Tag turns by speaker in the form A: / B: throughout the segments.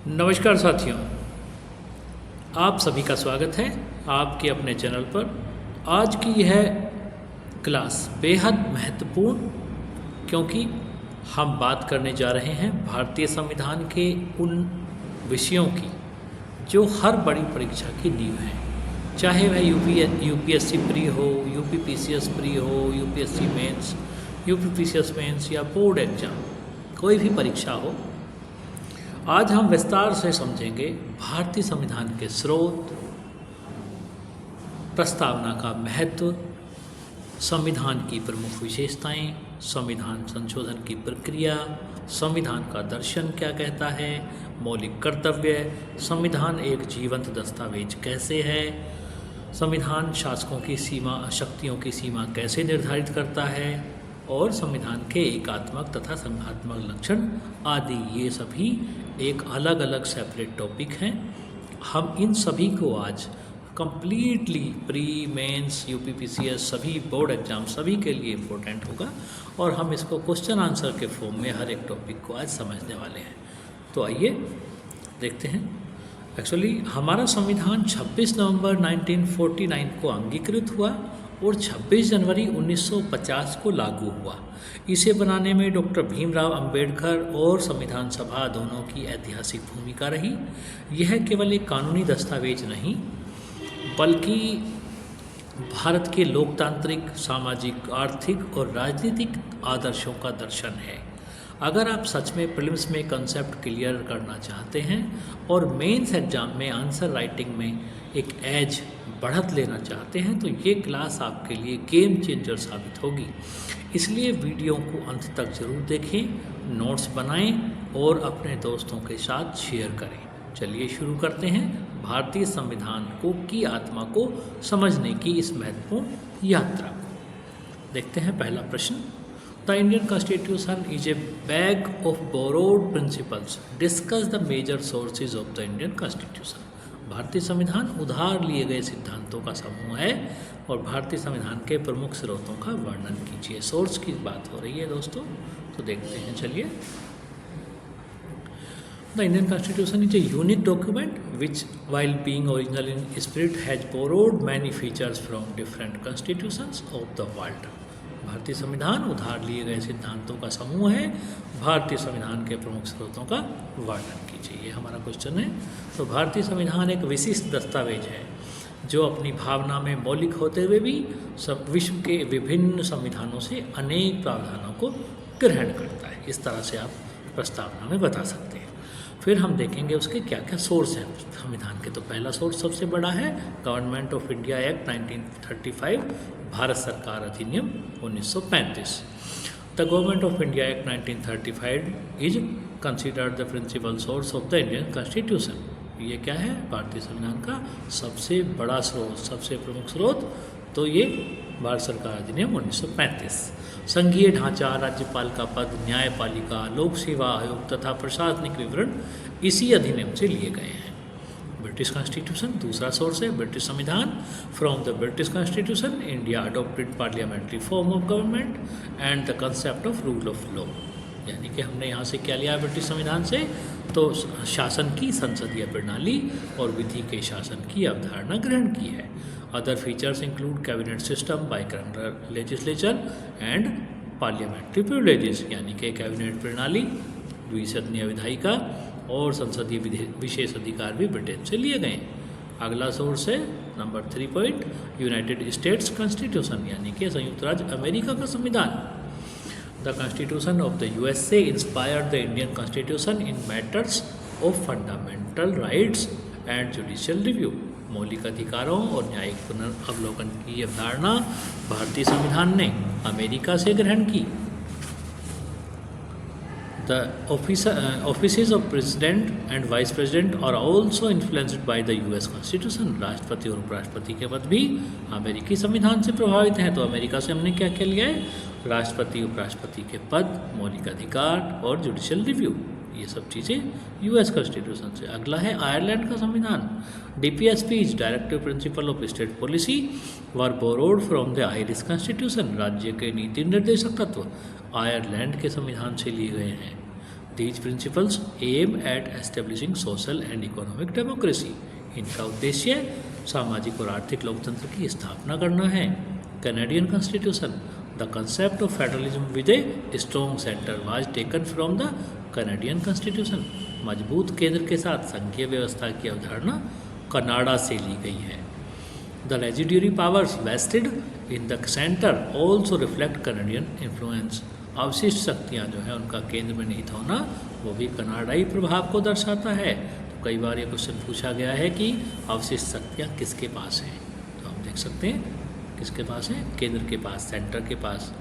A: नमस्कार साथियों, आप सभी का स्वागत है आपके अपने चैनल पर। आज की यह क्लास बेहद महत्वपूर्ण, क्योंकि हम बात करने जा रहे हैं भारतीय संविधान के उन विषयों की जो हर बड़ी परीक्षा की नींव है, चाहे वह यूपीएससी प्री हो, यूपीपीसीएस प्री हो, यूपीएससी मेंस, यूपीपीसीएस मेंस या बोर्ड एग्जाम, कोई भी परीक्षा हो। आज हम विस्तार से समझेंगे भारतीय संविधान के स्रोत, प्रस्तावना का महत्व, संविधान की प्रमुख विशेषताएं, संविधान संशोधन की प्रक्रिया, संविधान का दर्शन क्या कहता है, मौलिक कर्तव्य, संविधान एक जीवंत दस्तावेज कैसे है, संविधान शासकों की शक्तियों की सीमा कैसे निर्धारित करता है, और संविधान के एकात्मक तथा संघात्मक लक्षण आदि। ये सभी एक अलग अलग सेपरेट टॉपिक हैं। हम इन सभी को आज कंप्लीटली प्री मेंस यूपीपीसीएस सभी बोर्ड एग्जाम सभी के लिए इम्पोर्टेंट होगा, और हम इसको क्वेश्चन आंसर के फॉर्म में हर एक टॉपिक को आज समझने वाले हैं। तो आइए देखते हैं। एक्चुअली हमारा संविधान 26 नवंबर 1949 को अंगीकृत हुआ और 26 जनवरी 1950 को लागू हुआ। इसे बनाने में डॉक्टर भीमराव अंबेडकर और संविधान सभा दोनों की ऐतिहासिक भूमिका रही। यह केवल एक कानूनी दस्तावेज नहीं, बल्कि भारत के लोकतांत्रिक, सामाजिक, आर्थिक और राजनीतिक आदर्शों का दर्शन है। अगर आप सच में प्रीलिम्स में कंसेप्ट क्लियर करना चाहते हैं और मेंस एग्जाम में आंसर राइटिंग में एक एज बढ़त लेना चाहते हैं, तो ये क्लास आपके लिए गेम चेंजर साबित होगी। इसलिए वीडियो को अंत तक जरूर देखें, नोट्स बनाएं और अपने दोस्तों के साथ शेयर करें। चलिए शुरू करते हैं भारतीय संविधान की आत्मा को समझने की इस महत्वपूर्ण यात्रा को। देखते हैं पहला प्रश्न। The Indian constitution is a bag of borrowed principles. Discuss the major sources of the Indian constitution. भारतीय संविधान उधार लिए गए सिद्धांतों का समूह है, और भारतीय संविधान के प्रमुख स्रोतों का वर्णन कीजिए। सोर्स की बात हो रही है दोस्तों, तो देखते हैं। चलिए, the Indian constitution is a unique document which while being original in spirit has borrowed many features from different constitutions of the world. भारतीय संविधान उधार लिए गए सिद्धांतों का समूह है। भारतीय संविधान के प्रमुख स्रोतों का वर्णन कीजिए, ये हमारा क्वेश्चन है। तो भारतीय संविधान एक विशिष्ट दस्तावेज है जो अपनी भावना में मौलिक होते हुए भी विश्व के विभिन्न संविधानों से अनेक प्रावधानों को ग्रहण करता है। इस तरह से आप प्रस्तावना में बता सकते हैं। फिर हम देखेंगे उसके क्या क्या सोर्स हैं संविधान के। तो पहला सोर्स सबसे बड़ा है गवर्नमेंट ऑफ इंडिया एक्ट 1935, भारत सरकार अधिनियम 1935। The government of India act 1935 is considered the principal source of the Indian constitution. ये क्या है? भारतीय संविधान का सबसे बड़ा स्रोत, सबसे प्रमुख स्रोत। तो ये भारत सरकार अधिनियम 1935। संघीय ढांचा, राज्यपाल का पद, न्यायपालिका, लोक सेवा आयोग तथा प्रशासनिक विवरण इसी अधिनियम से लिए गए हैं। ब्रिटिश कॉन्स्टिट्यूशन दूसरा सोर्स है। ब्रिटिश संविधान। From the British constitution India adopted parliamentary form of government and the concept of rule of law. यानी कि हमने यहाँ से क्या लिया ब्रिटिश संविधान से? तो शासन की संसदीय प्रणाली और विधि के शासन की अवधारणा ग्रहण की है। Other features include cabinet system, bicameral legislature and parliamentary privileges. यानी कि कैबिनेट प्रणाली, द्विसदनीय विधायिका और संसदीय विशेष अधिकार भी ब्रिटेन से लिए गए। अगला सोर्स है number 3 point, United states constitution, यानी कि संयुक्त राज्य अमेरिका का संविधान। The constitution of the USA inspired the Indian constitution in matters of fundamental rights and judicial review. मौलिक अधिकारों और न्यायिक पुनर्अवलोकन की अवधारणा भारतीय संविधान ने अमेरिका से ग्रहण की। The offices of president and vice president are also influenced by the US Constitution. राष्ट्रपति और उपराष्ट्रपति के पद भी अमेरिकी संविधान से प्रभावित हैं। तो अमेरिका से हमने क्या क्या लिया है? राष्ट्रपति, उपराष्ट्रपति के पद, मौलिक अधिकार और जुडिशियल रिव्यू, ये सब चीज़ें US कॉन्स्टिट्यूशन से। अगला है आयरलैंड का संविधान। DPSPs, directive principle of state policy, were borrowed from the Irish constitution. राज्य के नीति निर्देशक तत्व आयरलैंड के संविधान से लिए गए हैं। These principles aim at establishing social and economic democracy. इनका उद्देश्य सामाजिक और आर्थिक लोकतंत्र की स्थापना करना है। Canadian constitution, the concept of federalism with a strong centre was taken from the Canadian constitution. मजबूत केंद्र के साथ संघीय व्यवस्था की अवधारणा कनाडा से ली गई है। The residuary powers vested in the centre also reflect Canadian influence. अवशिष्ट शक्तियाँ जो है उनका केंद्र में निहित होना वो भी कनाडाई प्रभाव को दर्शाता है। तो कई बार ये क्वेश्चन पूछा गया है कि अवशिष्ट शक्तियाँ किसके पास हैं, तो हम देख सकते हैं किसके पास है, केंद्र के पास, सेंटर के पास।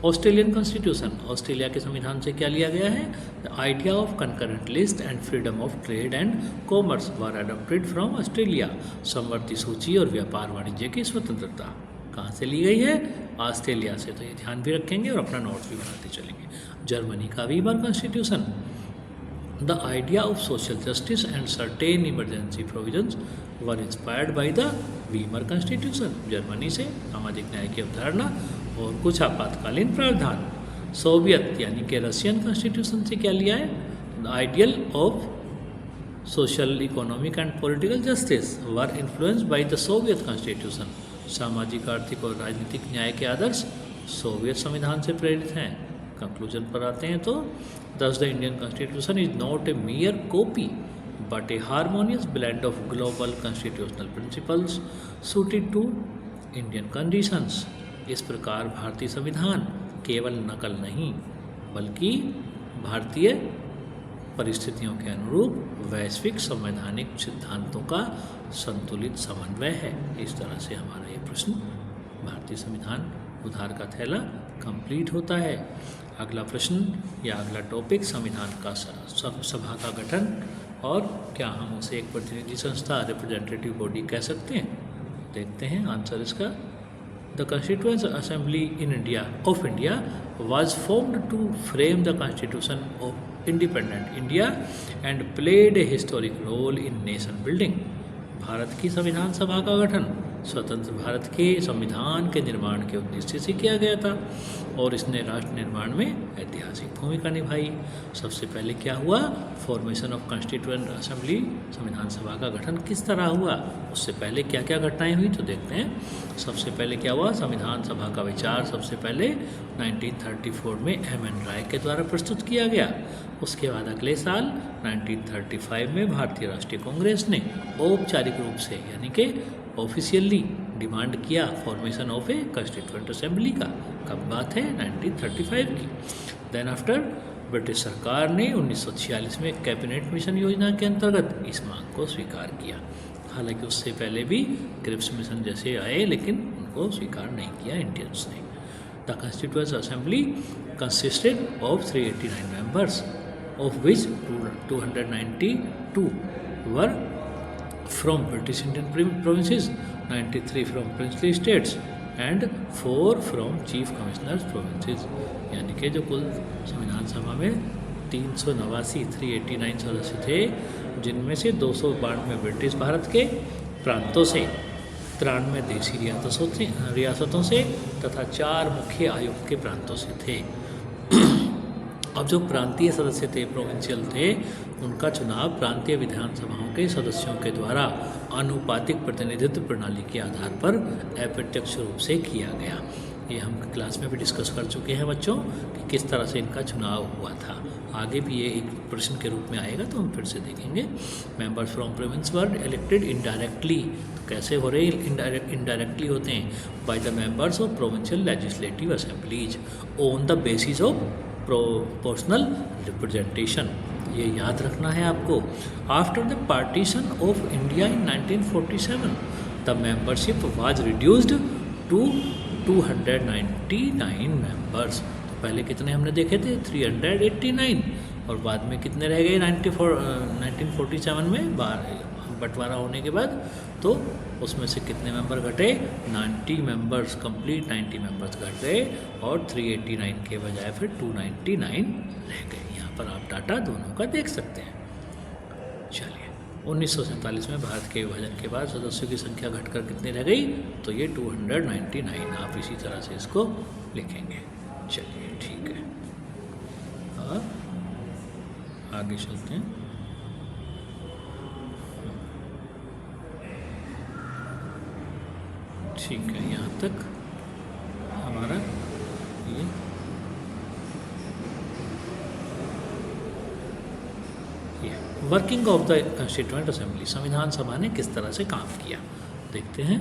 A: ऑस्ट्रेलियन कॉन्स्टिट्यूशन, ऑस्ट्रेलिया के संविधान से क्या लिया गया है? The idea of concurrent list and freedom of trade and commerce were adopted from Australia. समवर्ती सूची और व्यापार वाणिज्य की स्वतंत्रता कहाँ से ली गई है? ऑस्ट्रेलिया से। तो ये ध्यान भी रखेंगे और अपना नोट्स भी बनाते चलेंगे। जर्मनी का Weimar constitution, the idea of social justice and certain emergency provisions were inspired by the Weimar constitution. Germany से सामाजिक न्याय की अवधारणा और कुछ आपातकालीन प्रावधान। सोवियत यानी कि रशियन कॉन्स्टिट्यूशन से क्या लिया है? The ideal of social, economic and political justice were influenced by the Soviet constitution. सामाजिक, आर्थिक और राजनीतिक न्याय के आदर्श सोवियत संविधान से प्रेरित हैं। कंक्लूजन पर आते हैं तो thus the Indian constitution is not a mere copy but a harmonious blend of global constitutional principles suited to Indian conditions. इस प्रकार भारतीय संविधान केवल नकल नहीं बल्कि भारतीय परिस्थितियों के अनुरूप वैश्विक संवैधानिक सिद्धांतों का संतुलित समन्वय है। इस तरह से हमारा ये प्रश्न भारतीय संविधान उधार का थैला कंप्लीट होता है। अगला प्रश्न या अगला टॉपिक संविधान का सभा का गठन और क्या हम उसे एक प्रतिनिधि संस्था, रिप्रेजेंटेटिव बॉडी कह सकते हैं? देखते हैं आंसर इसका। The constituent assembly in India of India was formed to frame the constitution of independent India and played a historic role in nation building. भारत की संविधान सभा का गठन स्वतंत्र भारत के संविधान के निर्माण के उद्देश्य से किया गया था और इसने राष्ट्र निर्माण में ऐतिहासिक भूमिका निभाई। सबसे पहले क्या हुआ? फॉर्मेशन ऑफ कॉन्स्टिट्यूएंट असेंबली, संविधान सभा का गठन किस तरह हुआ, उससे पहले क्या क्या घटनाएं हुई तो देखते हैं। सबसे पहले क्या हुआ? संविधान सभा का विचार सबसे पहले 1934 में एम.एन. राय के द्वारा प्रस्तुत किया गया। उसके बाद अगले साल 1935 में भारतीय राष्ट्रीय कांग्रेस ने औपचारिक रूप से यानी कि ऑफिशियली डिमांड किया formation of A constituent assembly का। कब बात है? 1935 की। देन आफ्टर ब्रिटिश सरकार ने 1946 में कैबिनेट मिशन योजना के अंतर्गत इस मांग को स्वीकार किया। हालांकि उससे पहले भी क्रिप्स मिशन जैसे आए लेकिन उनको स्वीकार नहीं किया इंडियंस ने। The constituent assembly consisted of 389 members of which 292 were from British Indian provinces, 93 from princely states and 4 from chief commissioners provinces। यानी कि जो कुल संविधान सभा में 389 सदस्य थे जिनमें से 292 ब्रिटिश भारत के प्रांतों से, 93 देशी रियासतों से तथा 4 मुख्य आयुक्त के प्रांतों से थे। अब जो प्रांतीय सदस्य थे, प्रोविंशियल थे, उनका चुनाव प्रांतीय विधानसभाओं के सदस्यों के द्वारा आनुपातिक प्रतिनिधित्व प्रणाली के आधार पर अप्रत्यक्ष रूप से किया गया। ये हम क्लास में भी डिस्कस कर चुके हैं बच्चों कि किस तरह से इनका चुनाव हुआ था। आगे भी ये एक प्रश्न के रूप में आएगा तो हम फिर से देखेंगे। Members from province were elected indirectly. तो कैसे हो रहे? इनडायरेक्टली होते हैं by the members of provincial legislative assemblies on the basis of proportional representation. ये याद रखना है आपको। After the partition of India in 1947 the membership was reduced to 299 members. तो पहले कितने हमने देखे थे? 389 और बाद में कितने रह गए? 1947 में बंटवारा होने के बाद तो उसमें से कितने मेंबर घटे? 90 मेंबर्स, कंप्लीट 90 मेंबर्स घट गए और 389 के बजाय फिर 299 रह गए। यहाँ पर आप डाटा दोनों का देख सकते हैं। चलिए, 1947 में भारत के विभाजन के बाद सदस्यों की संख्या घटकर कितनी रह गई? तो ये 299। आप इसी तरह से इसको लिखेंगे। चलिए ठीक है। और आगे चलते हैं। ठीक है, यहाँ तक हमारा ये working of the constituent assembly, संविधान सभा ने किस तरह से काम किया देखते हैं।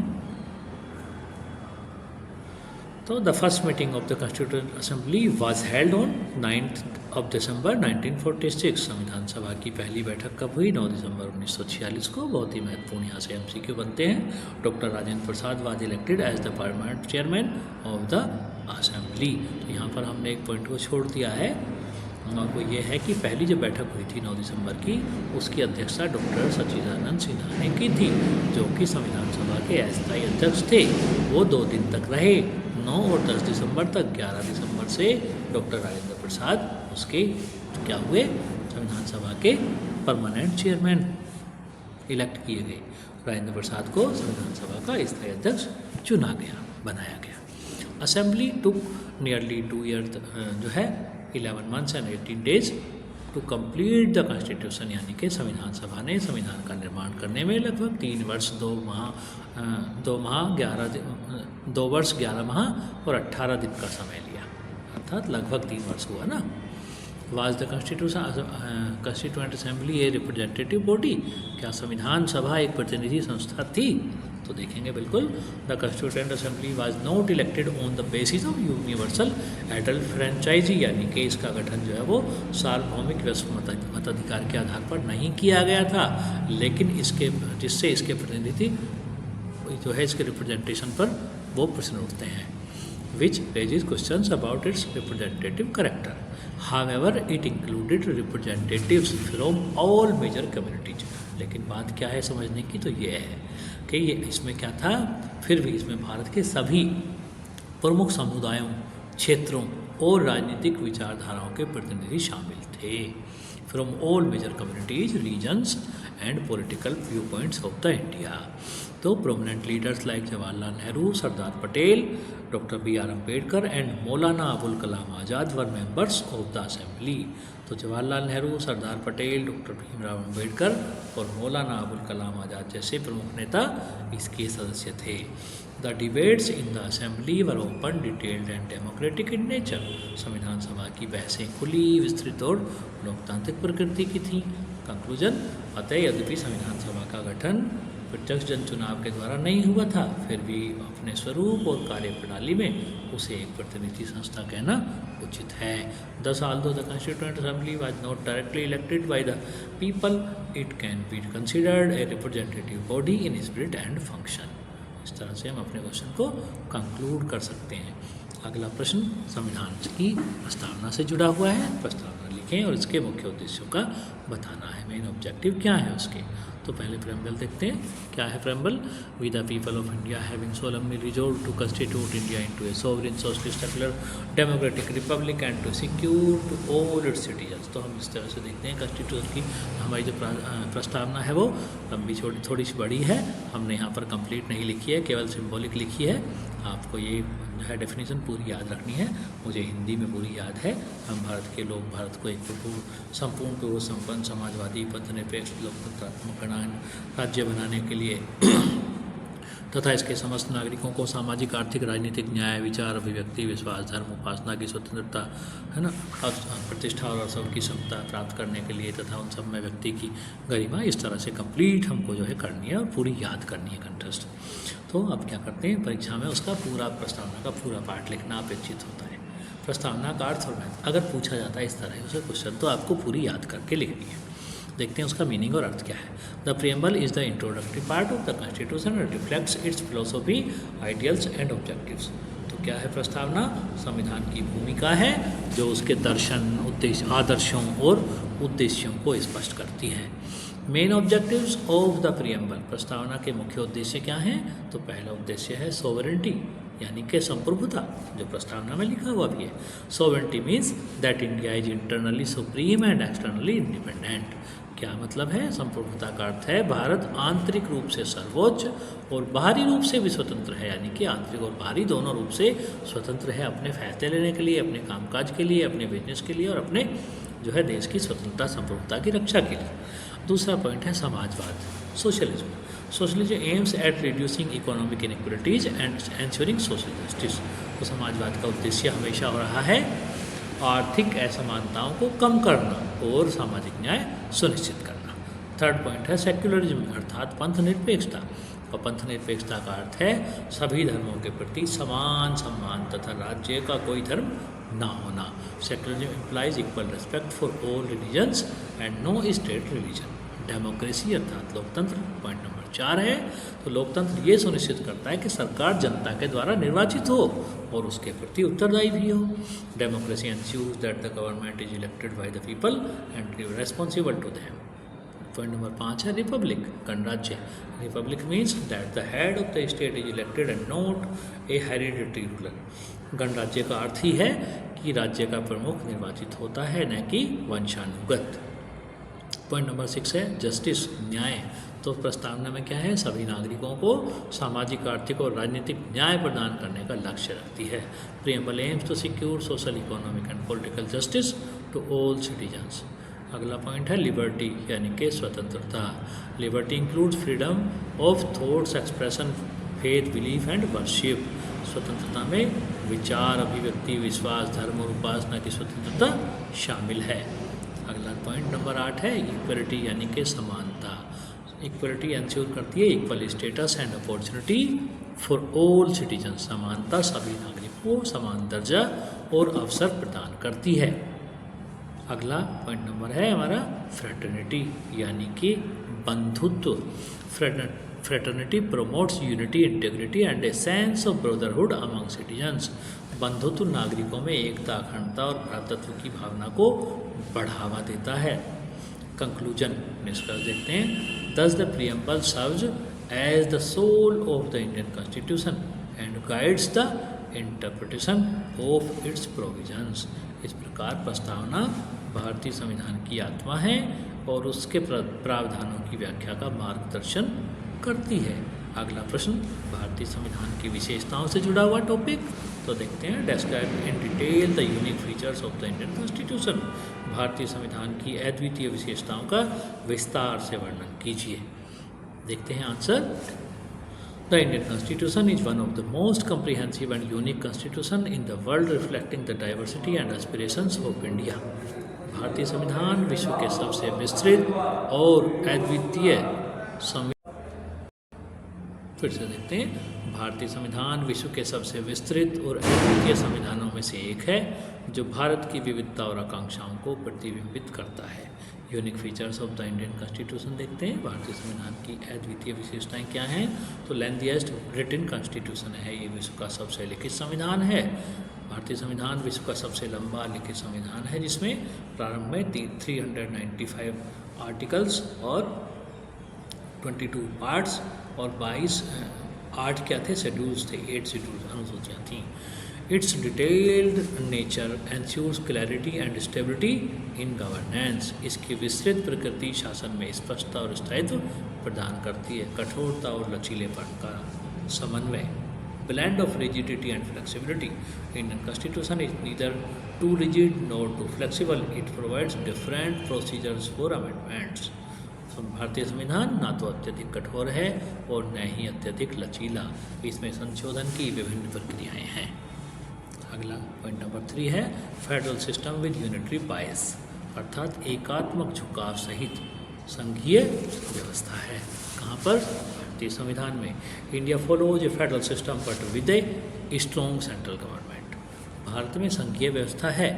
A: तो the first meeting of the constituent assembly was held on 9 दिसंबर 1946। संविधान सभा की पहली बैठक कब हुई? 9 दिसंबर 1946 को। बहुत ही महत्वपूर्ण यहाँ से एमसीक्यू बनते हैं। Doctor Rajendra Prasad was elected as the permanent chairman of the assembly. तो यहाँ पर हमने एक पॉइंट को छोड़ दिया है, वो ये है कि पहली जो बैठक हुई थी 9 दिसंबर की, उसकी अध्यक्षता डॉक्टर सच्चिदानंद सिन्हा ने की थी, जो कि संविधान सभा के अस्थायी अध्यक्ष थे। वो 2 दिन तक रहे, 9 और 10 दिसंबर तक। 11 दिसंबर से डॉक्टर राजेंद्र प्रसाद उसके क्या हुए? संविधान सभा के परमानेंट चेयरमैन इलेक्ट किए गए। राजेंद्र प्रसाद को संविधान सभा का स्थायी अध्यक्ष चुना गया, बनाया गया। असेंबली टुक नियरली 2 ईयर जो है 11 months and 18 days to complete the constitution, यानी कि संविधान सभा ने संविधान का निर्माण करने में लगभग 3 वर्ष 2 वर्ष 11 माह और 18 दिन का समय लिया, अर्थात लगभग 3 वर्ष हुआ ना। Was the constituent assembly a representative body, क्या संविधान सभा एक प्रतिनिधि संस्था थी? तो देखेंगे बिल्कुल। The constituent assembly was not elected on the basis of universal adult franchise, यानी कि इसका गठन जो है वो सार्वभौमिक वयस्क मताधिकार के आधार पर नहीं किया गया था, लेकिन इसके जिससे इसके प्रतिनिधि जो है इसके रिप्रेजेंटेशन पर वो प्रश्न उठते हैं, which raises questions about its representative character. However, it included representatives from all major communities. लेकिन बात क्या है समझने की, तो ये है कि ये इसमें क्या था, फिर भी इसमें भारत के सभी प्रमुख समुदायों, क्षेत्रों और राजनीतिक विचारधाराओं के प्रतिनिधि शामिल थे। From all major communities, regions and political view points of the India. तो prominent leaders like Jawaharlal Nehru, Sardar Patel, doctor B.R. Ambedkar and Maulana Abul Kalam Azad were members of the assembly. तो जवाहरलाल नेहरू, सरदार पटेल, डॉक्टर भीमराव अम्बेडकर और मौलाना अबुल कलाम आज़ाद जैसे प्रमुख नेता इसके सदस्य थे। The debates in the assembly were open, detailed and democratic in nature. संविधान सभा की बहसें खुली, विस्तृत और लोकतांत्रिक प्रकृति की थी। कंक्लूजन, अतः यद्यपि संविधान सभा का गठन प्रत्यक्ष जन चुनाव के द्वारा नहीं हुआ था, फिर भी अपने स्वरूप और कार्यप्रणाली में उसे एक प्रतिनिधि संस्था कहना उचित है। Thus, although the Constituent Assembly was not directly elected by the people, it can be considered a representative body in spirit and function. इस तरह से हम अपने क्वेश्चन को कंक्लूड कर सकते हैं। अगला प्रश्न संविधान की प्रस्तावना से जुड़ा हुआ है। प्रस्तावना लिखें और इसके मुख्य उद्देश्यों का बताना है, मेन ऑब्जेक्टिव क्या है उसके। तो पहले प्रेम्बल देखते हैं, क्या है preamble. We the people of India having solemnly resolve to constitute India into a sovereign socialist secular democratic republic and to secure to all its citizens. तो हम इस तरह से देखते हैं कॉन्स्टिट्यूशन की हमारी जो प्रस्तावना है वो लंबी थोड़ी सी बड़ी है, हमने यहाँ पर कंप्लीट नहीं लिखी है, केवल सिम्बॉलिक लिखी है। आपको ये जो है डेफिनेशन पूरी याद रखनी है, मुझे हिंदी में पूरी याद है। हम भारत के लोग भारत को एक संपूर्ण पूर्व संपन्न समाजवादी पथनिरपेक्ष लोकतंत्रात्मक राज्य बनाने के लिए तथा इसके समस्त नागरिकों को सामाजिक, आर्थिक, राजनीतिक न्याय, विचार, अभिव्यक्ति, विश्वास, धर्म, उपासना की स्वतंत्रता है ना, प्रतिष्ठा और अवसर की क्षमता प्राप्त करने के लिए तथा उन सब में व्यक्ति की गरिमा, इस तरह से कंप्लीट हमको जो है करनी है और पूरी याद करनी है कंठस्थ। तो अब क्या करते हैं, परीक्षा में उसका पूरा प्रस्तावना का पूरा पाठ लिखना अपेक्षित होता है। प्रस्तावना का अर्थ और महत्व अगर पूछा जाता है इस तरह उसे क्वेश्चन, तो आपको पूरी याद करके लिखनी है। देखते हैं उसका मीनिंग और अर्थ क्या है। The preamble is the introductory part of the constitution and reflects it's philosophy, ideals and objectives. तो क्या है प्रस्तावना? संविधान की भूमिका है जो उसके दर्शन, उद्देश्य, आदर्शों और उद्देश्यों को स्पष्ट करती है। Main objectives of the preamble, प्रस्तावना के मुख्य उद्देश्य क्या हैं? तो पहला उद्देश्य है सोवरेंटी, यानी कि संप्रभुता, जो प्रस्तावना में लिखा हुआ भी है। Sovereignty means that India is internally supreme and externally independent. क्या मतलब है? संप्रभुता का अर्थ है भारत आंतरिक रूप से सर्वोच्च और बाहरी रूप से भी स्वतंत्र है, यानी कि आंतरिक और बाहरी दोनों रूप से स्वतंत्र है अपने फैसले लेने के लिए, अपने कामकाज के लिए, अपने बिजनेस के लिए और अपने जो है देश की स्वतंत्रता संप्रभुता की रक्षा के लिए। दूसरा पॉइंट है समाजवाद, socialism. Socialism aims at reducing economic inequalities and ensuring social justice. तो समाजवाद का उद्देश्य हमेशा हो रहा है आर्थिक असमानताओं को कम करना और सामाजिक न्याय सुनिश्चित करना। थर्ड पॉइंट है सेक्युलरिज्म अर्थात पंथ निरपेक्षता। और पंथ निरपेक्षता का अर्थ है सभी धर्मों के प्रति समान सम्मान तथा राज्य का कोई धर्म ना होना। Secularism implies equal respect for all religions and no state religion. Democracy अर्थात लोकतंत्र पॉइंट नंबर 4 है। तो लोकतंत्र ये सुनिश्चित करता है कि सरकार जनता के द्वारा निर्वाचित हो और उसके प्रति उत्तरदायी भी हो। Democracy ensures that the government is elected by the people and responsible to them. Point number 5 है रिपब्लिक, गणराज्य। Republic means that the head of the state is elected and not a hereditary ruler. गणराज्य का अर्थ ही है कि राज्य का प्रमुख निर्वाचित होता है, न कि वंशानुगत। पॉइंट नंबर 6 है जस्टिस, न्याय। तो प्रस्तावना में क्या है, सभी नागरिकों को सामाजिक, आर्थिक और राजनीतिक न्याय प्रदान करने का लक्ष्य रखती है। Preamble aims to secure social, economic and political justice to all citizens. अगला पॉइंट है लिबर्टी यानी कि स्वतंत्रता। Liberty includes freedom of thoughts, expression, faith, belief and worship. स्वतंत्रता में विचार, अभिव्यक्ति, विश्वास, धर्म और उपासना की स्वतंत्रता शामिल है। अगला पॉइंट नंबर 8 है इक्वलिटी यानी कि समानता। इक्वलिटी एंश्योर करती है equal status and opportunity for all citizen. समानता सभी नागरिकों को समान दर्जा और अवसर प्रदान करती है। अगला पॉइंट नंबर है हमारा फ्रेटर्निटी यानी कि बंधुत्व। Fraternity promotes unity, integrity and a sense of brotherhood among citizens. बंधुत्व नागरिकों में एकता, अखंडता और भ्रातृत्व की भावना को बढ़ावा देता है। कंक्लूजन निष्कर्ष देखते हैं। Thus the preamble serves as the soul of the Indian constitution and guides the interpretation of its provisions. इस प्रकार प्रस्तावना भारतीय संविधान की आत्मा है और उसके प्रावधानों की व्याख्या का मार्गदर्शन करती है। अगला प्रश्न भारतीय संविधान की विशेषताओं से जुड़ा हुआ टॉपिक। तो देखते हैं describe in detail the unique features of the Indian constitution. भारतीय संविधान की अद्वितीय विशेषताओं का विस्तार से वर्णन कीजिए। देखते हैं answer. The Indian Constitution is one of the most comprehensive and unique constitution in the world, reflecting the diversity and aspirations of India. भारतीय संविधान विश्व के सबसे विस्तृत और अद्वितीय फिर से देखते हैं। भारतीय संविधान विश्व के सबसे विस्तृत और अद्वितीय संविधानों में से एक है जो भारत की विविधता और आकांक्षाओं को प्रतिबिंबित करता है। Unique features of the Indian constitution देखते हैं। भारतीय संविधान की अद्वितीय विशेषताएं क्या हैं। तो लेंथीएस्ट रिटन कॉन्स्टिट्यूशन है, ये विश्व का सबसे लिखित संविधान है। भारतीय संविधान विश्व का सबसे लंबा लिखित संविधान है जिसमें प्रारंभ में 395 आर्टिकल्स और 22 पार्ट्स और 22 8 क्या थे, शेड्यूल्स थे, 8 शेड्यूल्स अनुसूचियाँ थीं। It's detailed nature ensures clarity and stability in governance. इसकी विस्तृत प्रकृति शासन में स्पष्टता और स्थायित्व प्रदान करती है। कठोरता और लचीलेपन का समन्वय। Blend of rigidity and flexibility. Indian constitution is neither too rigid nor too flexible. It provides different procedures for amendments. भारतीय संविधान ना तो अत्यधिक कठोर है और न ही अत्यधिक लचीला। इसमें संशोधन की विभिन्न प्रक्रियाएं हैं। अगला पॉइंट नंबर 3 है फेडरल सिस्टम विद यूनिटरी बायस, अर्थात एकात्मक झुकाव सहित संघीय व्यवस्था है। कहाँ पर? भारतीय संविधान में। India follows A federal system but with a strong central government. Bharat में संघीय व्यवस्था है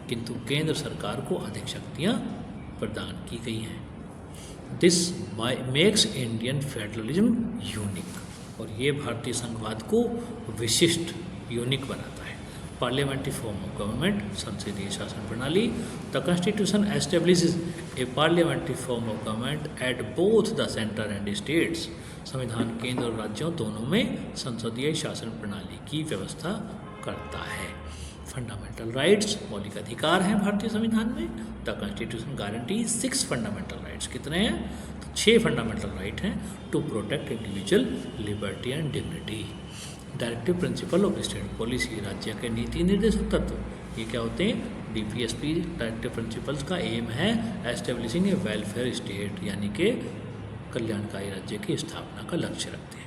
A: किंतु केंद्र सरकार को अधिक शक्तियाँ प्रदान की गई हैं। This makes Indian federalism unique, और ये भारतीय संघवाद को विशिष्ट यूनिक बनाता है। पार्लियामेंट्री फॉर्म ऑफ गवर्नमेंट, संसदीय शासन प्रणाली। The constitution establishes A parliamentary form of government at both the centre and states. संविधान केंद्र और राज्यों दोनों में संसदीय शासन प्रणाली की व्यवस्था करता है। फंडामेंटल राइट्स, मौलिक अधिकार हैं भारतीय संविधान में। The constitution guarantee 6 fundamental rights. कितने हैं? तो 6 फंडामेंटल राइट हैं to protect individual liberty and dignity. Directive principle of state policy, राज्य के नीति निर्देशक तत्व, ये क्या होते हैं? DPSP डायरेक्टिव प्रिंसिपल्स का एम है एस्टेब्लिशिंग ए वेलफेयर स्टेट, यानी कि कल्याणकारी राज्य की स्थापना का लक्ष्य रखते हैं।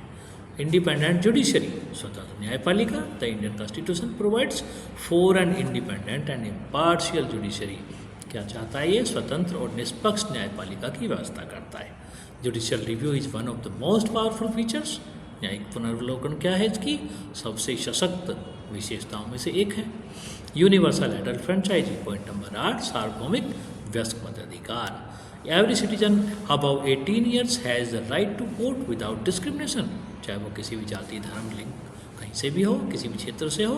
A: इंडिपेंडेंट जुडिशरी, स्वतंत्र न्यायपालिका। The Indian constitution provides for an independent and impartial judiciary. क्या चाहता है ये? स्वतंत्र और निष्पक्ष न्यायपालिका की व्यवस्था करता है। Judicial review is one of the most powerful features. न्यायिक पुनर्वलोकन क्या है इसकी सबसे सशक्त विशेषताओं में से एक है। Universal adult franchise, point number 8, सार्वभौमिक वयस्क मताधिकार। Every citizen above 18 years has the right to vote without discrimination. चाहे वो किसी भी जाति, धर्म, लिंग कहीं से भी हो, किसी भी क्षेत्र से हो,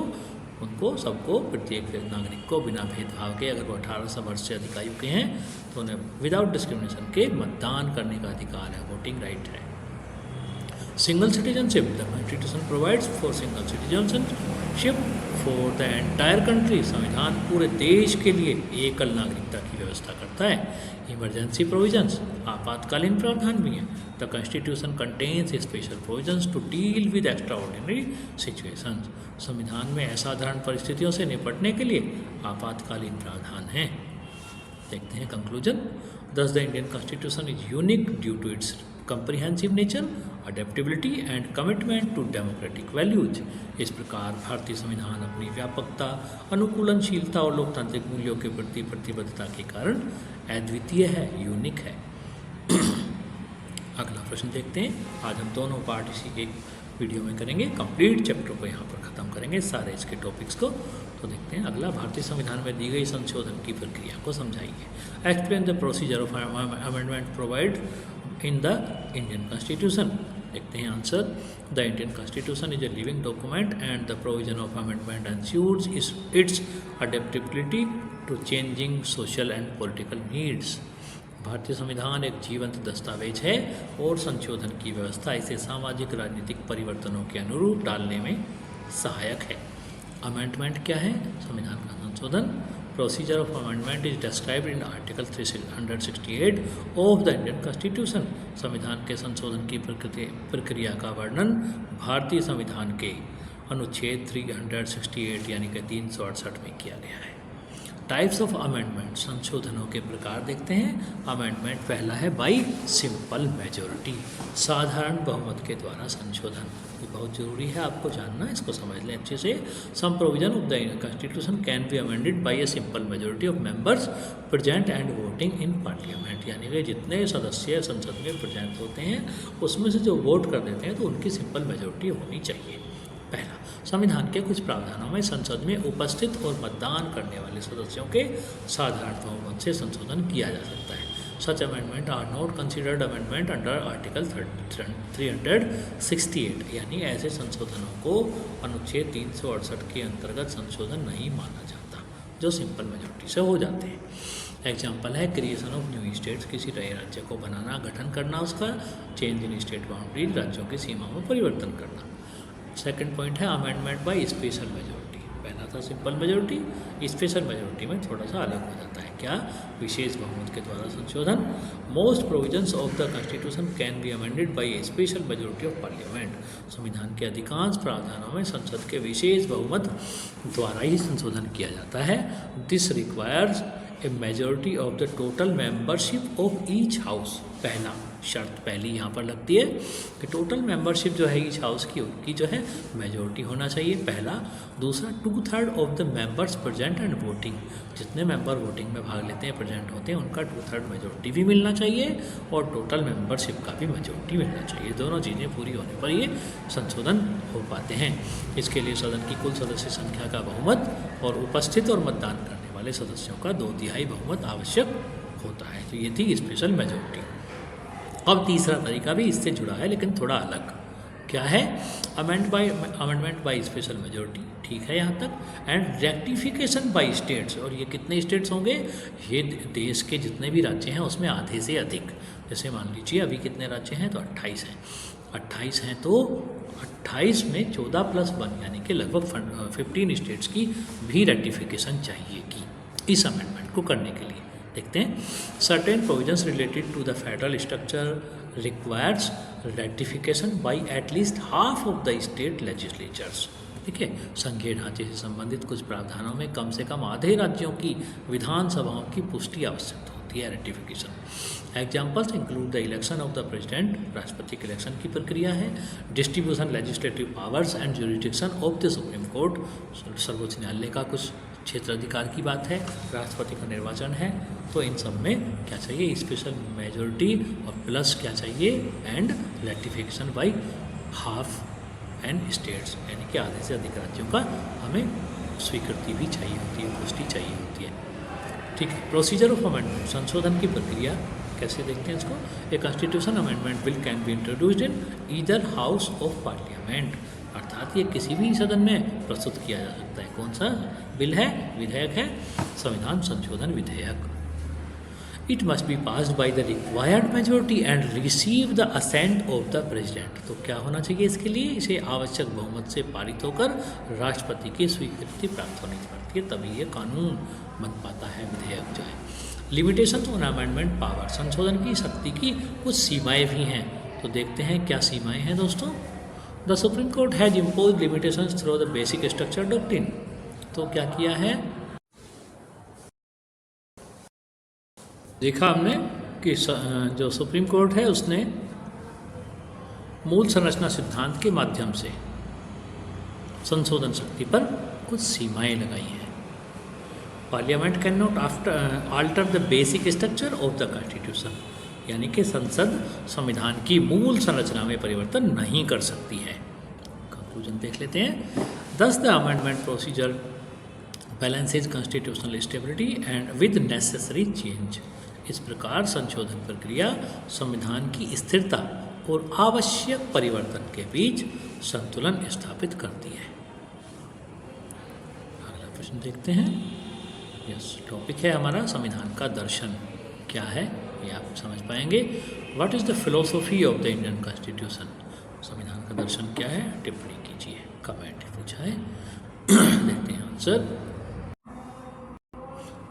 A: उनको सबको, प्रत्येक नागरिक को बिना भेदभाव के, अगर वो 18 वर्ष से अधिक आयु के हैं तो उन्हें विदाउट डिस्क्रिमिनेशन के मतदान करने का अधिकार है, वोटिंग राइट है। Single citizenship, the constitution provides for single citizenship for the entire country. संविधान पूरे देश के लिए एकल नागरिकता की व्यवस्था करता है। इमरजेंसी प्रोविजंस, आपातकालीन प्रावधान भी हैं। The constitution contains special provisions to deal with extra ordinary situations. संविधान में असाधारण परिस्थितियों से निपटने के लिए आपातकालीन प्रावधान हैं। देखते हैं conclusion. Thus the Indian constitution is unique due to its comprehensive nature, adaptability and commitment to democratic values। इस प्रकार भारतीय संविधान अपनी व्यापकता, अनुकूलनशीलता और लोकतांत्रिक मूल्यों के प्रति प्रतिबद्धता के कारण अद्वितीय है, यूनिक है। अगला प्रश्न देखते हैं। आज हम दोनों पार्ट इसी एक वीडियो में करेंगे। कंप्लीट चैप्टर को यहाँ पर ख़त्म करेंगे, सारे इसके टॉपिक्स को। तो देखते हैं अगला, भारतीय संविधान में दी गई संशोधन की प्रक्रिया को समझाइए। Explain the procedure of amendment provide in the Indian Constitution। देखते हैं answer. The Indian constitution is a living document and the provision of amendment ensures its adaptability to changing social and political needs. भारतीय संविधान एक जीवंत दस्तावेज है और संशोधन की व्यवस्था इसे सामाजिक राजनीतिक परिवर्तनों के अनुरूप डालने में सहायक है। अमेंडमेंट क्या है? संविधान का संशोधन। Procedure of amendment is described in article 368 of the Indian constitution. संविधान के संशोधन की प्रक्रिया का वर्णन भारतीय संविधान के अनुच्छेद 368 यानी कि 368 में किया गया है। टाइप्स ऑफ अमेंडमेंट, संशोधनों के प्रकार देखते हैं। अमेंडमेंट पहला है बाई सिंपल मेजोरिटी, साधारण बहुमत के द्वारा संशोधन। ये बहुत ज़रूरी है आपको जानना, इसको समझ लें अच्छे से। Some provision of the constitution can be amended by a simple majority of members present and voting in parliament. यानी कि जितने सदस्य संसद में प्रेजेंट होते हैं उसमें से जो वोट कर देते हैं तो उनकी सिंपल मेजोरिटी होनी चाहिए। पहला, संविधान के कुछ प्रावधानों में संसद में उपस्थित और मतदान करने वाले सदस्यों के साधारण बहुमत से संशोधन किया जा सकता है। Such amendment are not considered amendment under article 368। यानी ऐसे संशोधनों को अनुच्छेद 368 के अंतर्गत संशोधन नहीं माना जाता, जो सिंपल मेजोरिटी से हो जाते हैं। एग्जाम्पल है क्रिएशन ऑफ न्यू स्टेट्स, किसी नए राज्य को बनाना, गठन करना उसका। चेंज इन स्टेट बाउंड्री, राज्यों की सीमाओं में परिवर्तन करना। सेकंड पॉइंट है अमेंडमेंट बाय स्पेशल मेजोरिटी। पहला था सिंपल मेजोरिटी, स्पेशल मेजोरिटी में थोड़ा सा अलग हो जाता है। क्या? विशेष बहुमत के द्वारा संशोधन। Most provisions of the constitution can be amended bye A special majority of parliament. संविधान के अधिकांश प्रावधानों में संसद के विशेष बहुमत द्वारा ही संशोधन किया जाता है। This requires a majority of the total membership of each house. पहला शर्त पहली यहाँ पर लगती है कि टोटल मेंबरशिप जो है ईच हाउस की, उनकी जो है मेजोरिटी होना चाहिए, पहला। दूसरा, 2/3 of the members present and voting. जितने मेंबर वोटिंग में भाग लेते हैं, प्रेजेंट होते हैं, उनका 2/3 मेजोरिटी भी मिलना चाहिए और टोटल मेंबरशिप का भी मेजोरिटी मिलना चाहिए। दोनों चीज़ें पूरी होने पर ये संशोधन हो पाते हैं। इसके लिए सदन की कुल सदस्य संख्या का बहुमत और उपस्थित और मतदान करने वाले सदस्यों का 2/3 बहुमत आवश्यक होता है। तो ये थी स्पेशल मेजोरिटी। अब तीसरा तरीका भी इससे जुड़ा है लेकिन थोड़ा अलग। क्या है? अमेंडमेंट बाय स्पेशल मेजोरिटी, ठीक है यहाँ तक। एंड रेक्टिफिकेशन बाय स्टेट्स, और ये कितने स्टेट्स होंगे? ये देश के जितने भी राज्य हैं उसमें आधे से अधिक। जैसे मान लीजिए अभी कितने राज्य हैं? तो 28 हैं। 28 हैं तो 28 में 14 + 1 यानी कि लगभग 15 स्टेट्स की भी रेक्टिफिकेशन चाहिएगी इस अमेंडमेंट को करने के लिए। देखते हैं। Certain provisions related to the federal structure requires ratification by at least half of the state legislatures. ठीक है। संघीय ढांचे से संबंधित कुछ प्रावधानों में कम से कम आधे राज्यों की विधानसभाओं की पुष्टि आवश्यक होती है, ratification. Examples include the election of the president, राष्ट्रपति के इलेक्शन की प्रक्रिया है, distribution legislative powers and jurisdiction of the supreme court, सर्वोच्च न्यायालय का कुछ क्षेत्राधिकार की बात है, राष्ट्रपति का निर्वाचन है। तो इन सब में क्या चाहिए, स्पेशल मेजोरिटी और प्लस क्या चाहिए, and ratification by half and states, यानी कि आधे से अधिक राज्यों का हमें स्वीकृति भी चाहिए होती है, पुष्टि चाहिए होती है। ठीक है। प्रोसीजर ऑफ अमेंडमेंट, संशोधन की प्रक्रिया कैसे देखते हैं इसको। A constitution amendment bill can be introduced in either house of parliament, अर्थात ये किसी भी सदन में प्रस्तुत किया जा सकता है। कौन सा बिल है, विधेयक है, संविधान संशोधन विधेयक। It must be passed by the required majority and receive the assent of the president. तो क्या होना चाहिए इसके लिए, इसे आवश्यक बहुमत से पारित होकर राष्ट्रपति की स्वीकृति प्राप्त होनी पड़ती है, तभी ये कानून बन पाता है, विधेयक जो है। लिमिटेशन ऑन अमेंडमेंट पावर, संशोधन की शक्ति की कुछ सीमाएं भी हैं। तो देखते हैं क्या सीमाएं हैं दोस्तों। The supreme court has impose limitations through the basic structure doctrine. तो क्या किया है, देखा हमने कि जो सुप्रीम कोर्ट है उसने मूल संरचना सिद्धांत के माध्यम से संशोधन शक्ति पर कुछ सीमाएं लगाई हैं। Parliament can not alter the basic structure of the constitution, यानी कि संसद संविधान की मूल संरचना में परिवर्तन नहीं कर सकती है। कंक्लूजन देख लेते हैं। Thus the amendment procedure balances constitutional stability and with necessary change. इस प्रकार संशोधन प्रक्रिया संविधान की स्थिरता और आवश्यक परिवर्तन के बीच संतुलन स्थापित करती है। अगला प्रश्न देखते हैं। यस, टॉपिक है हमारा संविधान का दर्शन क्या है, ये आप समझ पाएंगे। What is the philosophy of the Indian constitution, संविधान का दर्शन क्या है, टिप्पणी कीजिए, कमेंट पूछा है। देखते हैं आंसर।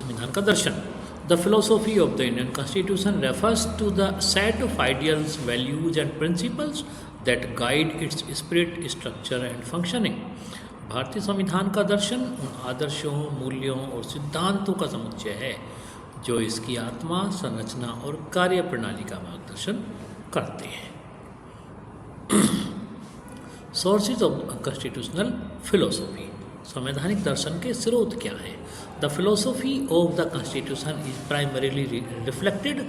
A: संविधान का दर्शन, the philosophy of the Indian constitution refers to the set of ideals, values and principles that guide its spirit, structure and functioning. भारतीय संविधान का दर्शन उन आदर्शों, मूल्यों और सिद्धांतों का समुच्चय है जो इसकी आत्मा, संरचना और कार्य प्रणाली का मार्गदर्शन करते हैं। सोर्सेज ऑफ कॉन्स्टिट्यूशनल फिलोसॉफी, संवैधानिक दर्शन के स्रोत क्या हैं। The philosophy of the constitution is primarily reflected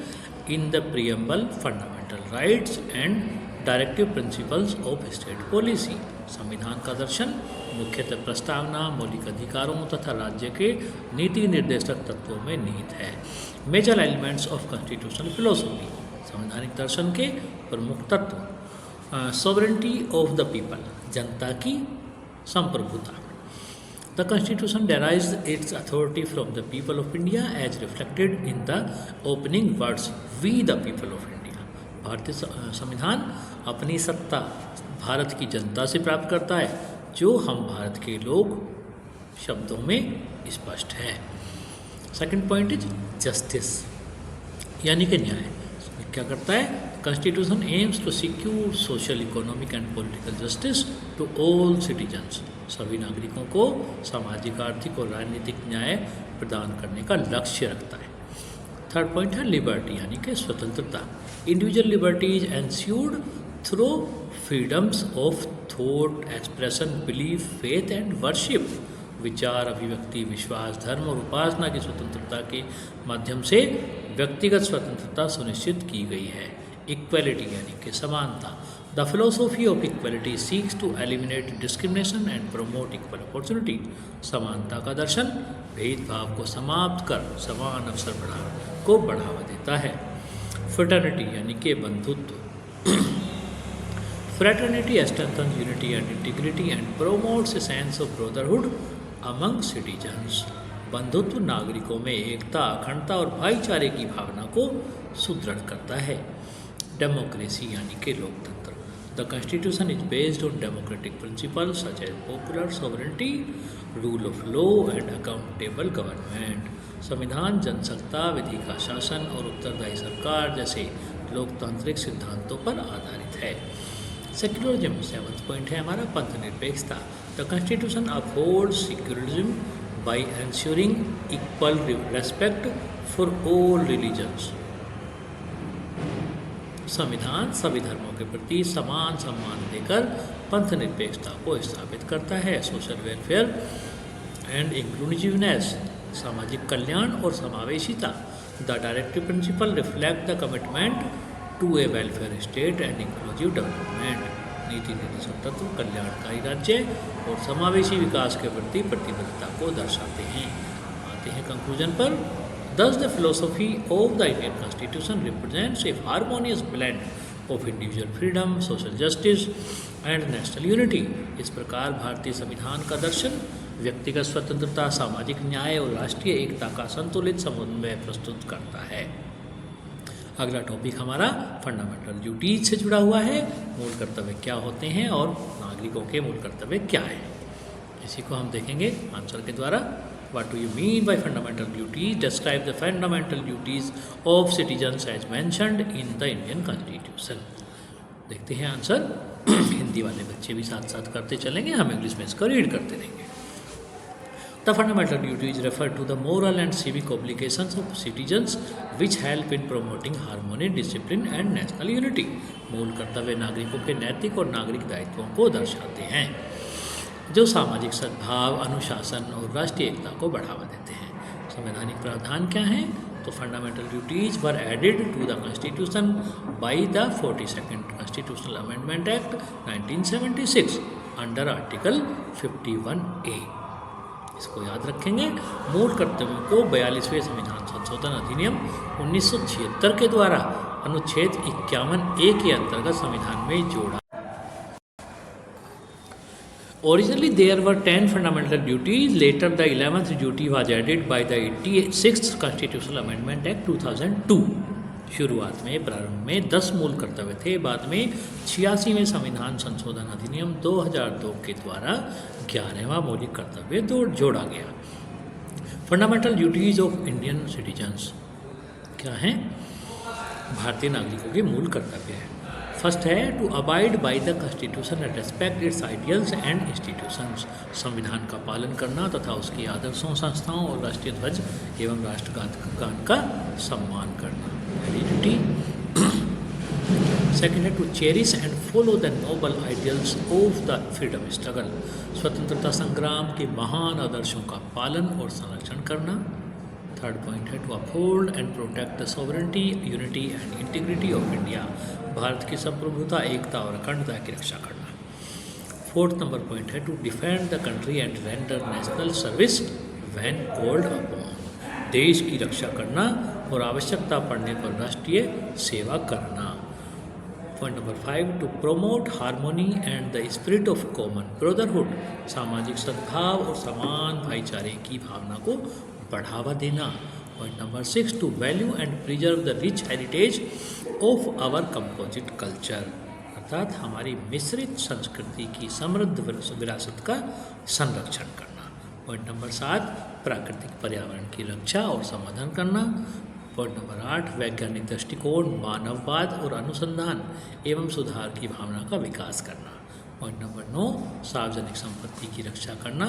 A: in the preamble, fundamental rights and directive principles of state policy. संविधान का दर्शन मुख्यतः प्रस्तावना, मौलिक अधिकारों तथा राज्य के नीति निर्देशक तत्वों में निहित है। Major elements of constitutional philosophy, संवैधानिक दर्शन के प्रमुख तत्व। सॉवरेंटी ऑफ द पीपल, जनता की संप्रभुता। The constitution derives its authority from the people of India as reflected in the opening words we the people of India। भारतीय संविधान अपनी सत्ता भारत की जनता से प्राप्त करता है, जो हम भारत के लोग शब्दों में स्पष्ट है। सेकंड पॉइंट इज जस्टिस, यानी कि न्याय। क्या करता है, constitution aims to secure social, economic and political justice to all citizens. सभी नागरिकों को सामाजिक, आर्थिक और राजनीतिक न्याय प्रदान करने का लक्ष्य रखता है। थर्ड पॉइंट है लिबर्टी, यानी कि स्वतंत्रता। Individual liberty is ensured through freedoms of thought, expression, belief, faith and worship. विचार, अभिव्यक्ति, विश्वास, धर्म और उपासना की स्वतंत्रता के माध्यम से व्यक्तिगत स्वतंत्रता सुनिश्चित की गई है। इक्वलिटी, यानी कि समानता। The philosophy of equality seeks to eliminate discrimination and promote equal opportunity. समानता का दर्शन भेदभाव को समाप्त कर समान अवसर को बढ़ावा देता है। फ्रेटर्निटी, यानी कि बंधुत्व। Fraternity strengthens unity and integrity and promotes a sense of brotherhood among citizens. बंधुत्व नागरिकों में एकता, अखंडता और भाईचारे की भावना को सुदृढ़ करता है। डेमोक्रेसी, यानी कि लोकतंत्र। The constitution is based on democratic principles such as popular sovereignty, rule of law and accountable government. संविधान जनसत्ता, विधि का शासन और उत्तरदायी सरकार जैसे लोकतांत्रिक सिद्धांतों पर आधारित है। सेक्युलरिज्म, सेवंथ पॉइंट है हमारा, पंथ निरपेक्षता। The constitution upholds secularism by ensuring equal respect for all religions. संविधान सभी धर्मों के प्रति समान सम्मान देकर पंथ निरपेक्षता को स्थापित करता है. सोशल वेलफेयर एंड इंक्लूसिवनेस, सामाजिक कल्याण और समावेशिता. The directive principle reflect the commitment to a welfare state and inclusive development. नीति निर्देशक तत्व कल्याणकारी राज्य और समावेशी विकास के प्रति प्रतिबद्धता को दर्शाते हैं. आते हैं कंक्लूजन पर. Thus the philosophy of the Indian Constitution represents a harmonious blend of individual freedom, social justice and national unity. इस प्रकार भारतीय संविधान का दर्शन व्यक्तिगत स्वतंत्रता, सामाजिक न्याय और राष्ट्रीय एकता का संतुलित समन्वय प्रस्तुत करता है. अगला टॉपिक हमारा फंडामेंटल ड्यूटीज से जुड़ा हुआ है. मूल कर्तव्य क्या होते हैं और नागरिकों के मूल कर्तव्य क्या है, इसी को हम देखेंगे आंसर के द्वारा. What do you mean by fundamental duties? Describe the fundamental duties of citizens as mentioned in the Indian constitution. देखते हैं आंसर. हिंदी वाले बच्चे भी साथ साथ करते चलेंगे, हम इंग्लिश में इसको रीड करते रहेंगे. The fundamental duties refer to the moral and civic obligations of citizens which help in promoting harmony, discipline and national unity. मूल कर्तव्य नागरिकों के नैतिक और नागरिक दायित्वों को दर्शाते हैं जो सामाजिक सद्भाव, अनुशासन और राष्ट्रीय एकता को बढ़ावा देते हैं. संवैधानिक प्रावधान क्या हैं? तो fundamental duties were added to the constitution by the 42nd constitutional amendment act 1976 under article 51A. इसको याद रखेंगे. मूल कर्तव्यों को 42वें संविधान संशोधन अधिनियम 1976 के द्वारा अनुच्छेद 51A के अंतर्गत संविधान में जोड़ा. Originally there were 10 fundamental duties. Later the 11th duty was added by the 86th Constitutional Amendment Act 2002. शुरुआत में प्रारंभ में 10 मूल कर्तव्य थे. बाद में 86वें संविधान संशोधन अधिनियम 2002 के द्वारा 11वां मौलिक कर्तव्य जोड़ा गया. Fundamental duties of Indian citizens क्या हैं? भारतीय नागरिकों के मूल कर्तव्य है. फर्स्ट है to abide by the constitution and respect its ideals and institutions. संविधान का पालन करना तथा उसके आदर्शों, संस्थाओं और राष्ट्रीय ध्वज एवं राष्ट्रगान का सम्मान करना. ड्यूटी. सेकेंड है to cherish and follow the noble ideals of the freedom struggle. स्वतंत्रता संग्राम के महान आदर्शों का पालन और संरक्षण करना. थर्ड पॉइंट है to uphold and protect the sovereignty, unity and integrity of India. भारत की संप्रभुता, एकता और अखंडता की रक्षा करना. फोर्थ नंबर पॉइंट है to defend the country and render national service when called upon. देश की रक्षा करना और आवश्यकता पड़ने पर राष्ट्रीय सेवा करना. Point number 5 to promote harmony and the spirit of common brotherhood. सामाजिक सद्भाव और समान भाईचारे की भावना को बढ़ावा देना. Point number 6 to value and preserve the rich heritage of our composite culture. अर्थात हमारी मिश्रित संस्कृति की समृद्ध विरासत का संरक्षण करना. पॉइंट नंबर 7 प्राकृतिक पर्यावरण की रक्षा और संवर्धन करना. पॉइंट नंबर 8 वैज्ञानिक दृष्टिकोण, मानववाद और अनुसंधान एवं सुधार की भावना का विकास करना. पॉइंट नंबर 9 सार्वजनिक संपत्ति की रक्षा करना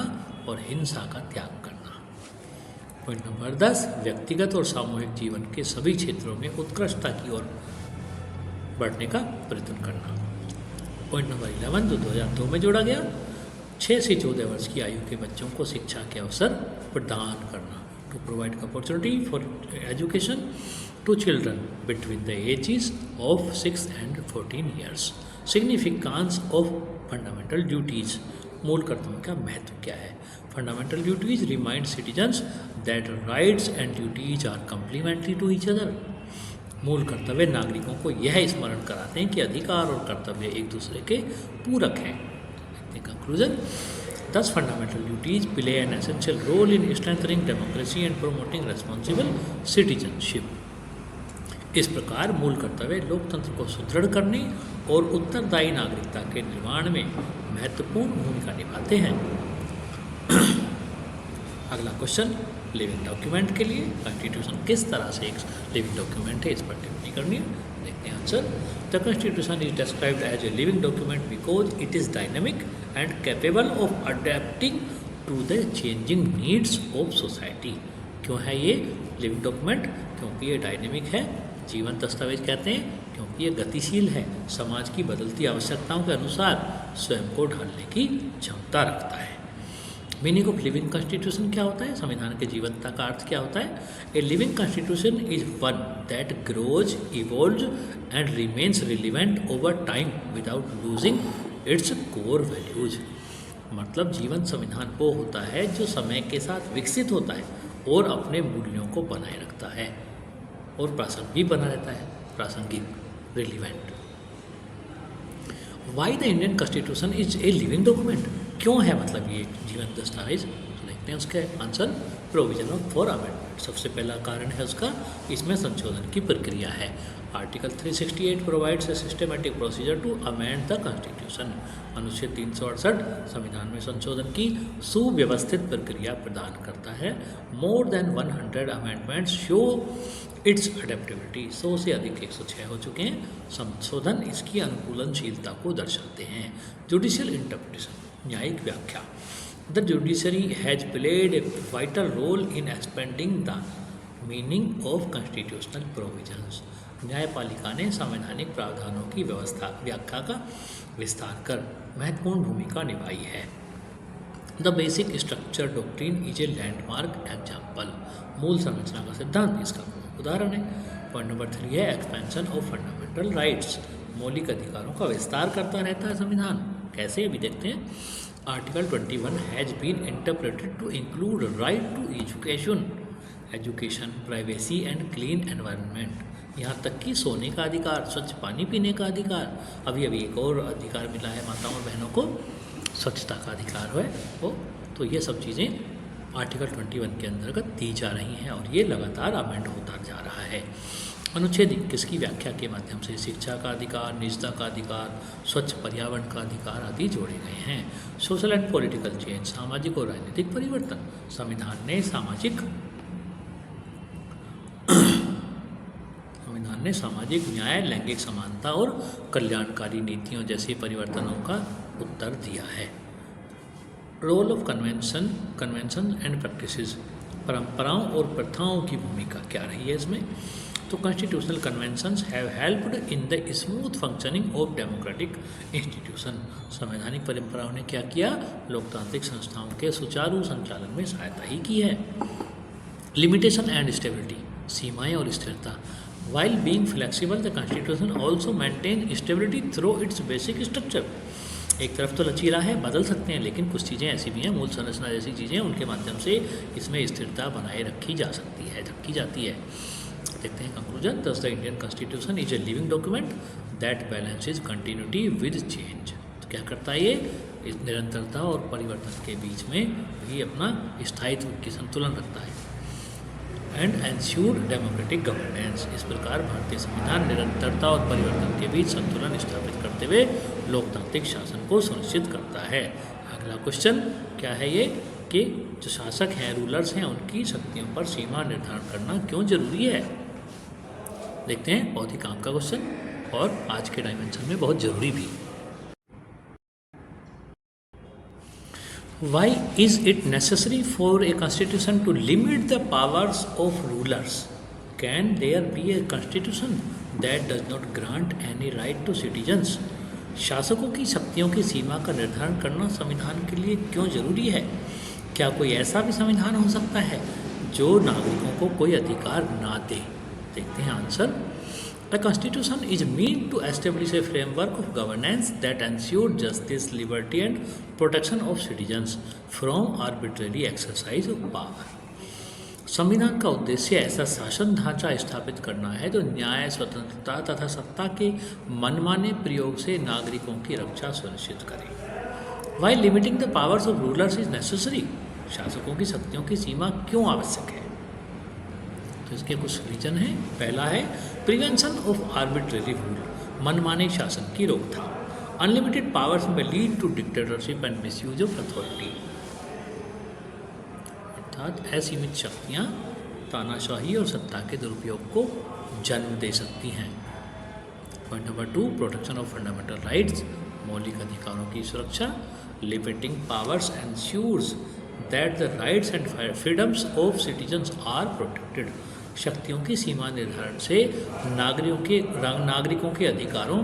A: और हिंसा का त्याग करना. पॉइंट नंबर 10 व्यक्तिगत और सामूहिक जीवन के सभी क्षेत्रों में उत्कृष्टता की ओर बढ़ने का प्रयत्न करना. पॉइंट नंबर 11 जो 2002 में जोड़ा गया, 6 से 14 वर्ष की आयु के बच्चों को शिक्षा के अवसर प्रदान करना. To provide opportunity for education to children between the ages of 6 and 14 years. Significance of fundamental duties. मूल कर्तव्यों का महत्व क्या है? Fundamental duties remind citizens that rights and duties are complementary to each other. मूल कर्तव्य नागरिकों को यह स्मरण कराते हैं कि अधिकार और कर्तव्य एक दूसरे के पूरक हैं. Conclusion. Thus fundamental duties play an essential role in strengthening democracy and promoting responsible citizenship. इस प्रकार मूल कर्तव्य लोकतंत्र को सुदृढ़ करने और उत्तरदायी नागरिकता के निर्माण में महत्वपूर्ण भूमिका निभाते हैं. अगला क्वेश्चन लिविंग डॉक्यूमेंट के लिए. कॉन्स्टिट्यूशन किस तरह से एक लिविंग डॉक्यूमेंट है, इस पर टिप्पणी करनी है. देखते हैं answer. The constitution is described as a living document because it is dynamic and capable of adapting to the changing needs of society. क्यों है ये लिविंग डॉक्यूमेंट? क्योंकि ये डायनेमिक है, जीवंत दस्तावेज कहते हैं क्योंकि ये गतिशील है, समाज की बदलती आवश्यकताओं के अनुसार स्वयं को ढालने की क्षमता रखता है। मीनिंग ऑफ लिविंग कॉन्स्टिट्यूशन क्या होता है? संविधान के जीवंतता का अर्थ क्या होता है? A living constitution is one that grows, evolves and remains relevant over time without losing its core values. मतलब जीवंत संविधान वो होता है जो समय के साथ विकसित होता है और अपने मूल्यों को बनाए रखता है और प्रासंगिक भी बना रहता है, प्रासंगिक, relevant. Why the Indian constitution is a living document? क्यों है मतलब ये जीवंत दस्तावेज? तो देखते हैं उसके answer. Provision of for amendment, सबसे पहला कारण है उसका, इसमें संशोधन की प्रक्रिया है। Article 368 provides a systematic procedure to amend the constitution. अनुच्छेद 368 संविधान में संशोधन की सुव्यवस्थित प्रक्रिया प्रदान करता है। More than 100 amendments show it's adaptability. 100 से अधिक 106 हो चुके हैं संशोधन इसकी अनुकूलनशीलता को दर्शाते हैं। जुडिशियल इंटरप्रिटेशन, न्यायिक व्याख्या। The judiciary has played a vital role in expanding the meaning of constitutional provisions. न्यायपालिका ने संवैधानिक प्रावधानों की व्यवस्था व्याख्या का विस्तार कर महत्वपूर्ण भूमिका निभाई है। The basic structure doctrine is a landmark example. मूल संरचना का सिद्धांत इसका प्रमुख उदाहरण है। पॉइंट नंबर 3 है एक्सपेंशन ऑफ फंडामेंटल राइट्स। मौलिक अधिकारों का विस्तार करता रहता है संविधान। कैसे, अभी देखते हैं। Article 21 has been interpreted to include right to education, privacy and clean environment. यहाँ तक कि सोने का अधिकार, स्वच्छ पानी पीने का अधिकार, अभी एक और अधिकार मिला है माताओं और बहनों को, स्वच्छता का अधिकार है वो। तो ये सब चीज़ें आर्टिकल 21 के अंतर्गत दी जा रही हैं और ये लगातार अमेंड होता जा रहा है। अनुच्छेद 21 की व्याख्या के माध्यम से शिक्षा का अधिकार, निजता का अधिकार, स्वच्छ पर्यावरण का अधिकार आदि जोड़े गए हैं। सोशल एंड पॉलिटिकल चेंज, सामाजिक और राजनीतिक परिवर्तन। संविधान ने सामाजिक न्याय, लैंगिक समानता और कल्याणकारी नीतियों जैसे परिवर्तनों का उत्तर दिया है। Role of convention and practices, परंपराओं और प्रथाओं की भूमिका क्या रही है इसमें? तो constitutional conventions have helped in the smooth functioning of democratic institution. संवैधानिक परंपराओं ने क्या किया? लोकतांत्रिक संस्थाओं के सुचारू संचालन में सहायता ही की है। लिमिटेशन एंड स्टेबिलिटी, सीमाएं और स्थिरता। While being flexible, the Constitution also maintains stability through its basic structure. एक तरफ तो लचीला है, बदल सकते हैं, लेकिन कुछ चीज़ें ऐसी भी हैं, मूल संरचना जैसी चीज़ें, उनके माध्यम से इसमें स्थिरता बनाए रखी जा सकती है, रखी जाती है। देखते हैं conclusion. Thus the Indian constitution is a living document that balances continuity with change. तो क्या करता है ये? इस निरंतरता और परिवर्तन के बीच में भी अपना स्थायित्व की संतुलन रखता है। And ensure democratic governance. इस प्रकार भारतीय संविधान निरंतरता और परिवर्तन के बीच संतुलन स्थापित करते हुए लोकतांत्रिक शासन को सुनिश्चित करता है। अगला क्वेश्चन क्या है ये कि जो शासक हैं, रूलर्स हैं, उनकी शक्तियों पर सीमा निर्धारण करना क्यों जरूरी है? देखते हैं, बहुत ही काम का क्वेश्चन और आज के डायमेंशन में बहुत जरूरी भी। Why is it necessary for a constitution to limit the powers of rulers? Can there be a constitution that does not grant any right to citizens? शासकों की शक्तियों की सीमा का निर्धारण करना संविधान के लिए क्यों जरूरी है? क्या कोई ऐसा भी संविधान हो सकता है जो नागरिकों को कोई अधिकार ना दे? देखते हैं answer. A constitution is meant to establish a framework of governance that ensures justice, liberty and protection of citizens from arbitrary exercise of power. संविधान का उद्देश्य ऐसा शासन ढांचा स्थापित करना है जो न्याय, स्वतंत्रता तथा सत्ता के मनमाने प्रयोग से नागरिकों की रक्षा सुनिश्चित करे। While limiting the powers of rulers is necessary, शासकों की शक्तियों की सीमा क्यों आवश्यक है? तो इसके कुछ रीजन हैं। पहला है प्रिवेंशन ऑफ आर्बिट्रेरी रूल, मनमाने शासन की रोकथाम। Unlimited powers may lead to dictatorship and misuse of authority, अर्थात असीमित शक्तियाँ तानाशाही और सत्ता के दुरुपयोग को जन्म दे सकती हैं। Point number 2, protection of fundamental rights. मौलिक अधिकारों की सुरक्षा, limiting powers ensures that the rights and freedoms of citizens are protected. शक्तियों की सीमा निर्धारण से नागरिकों के अधिकारों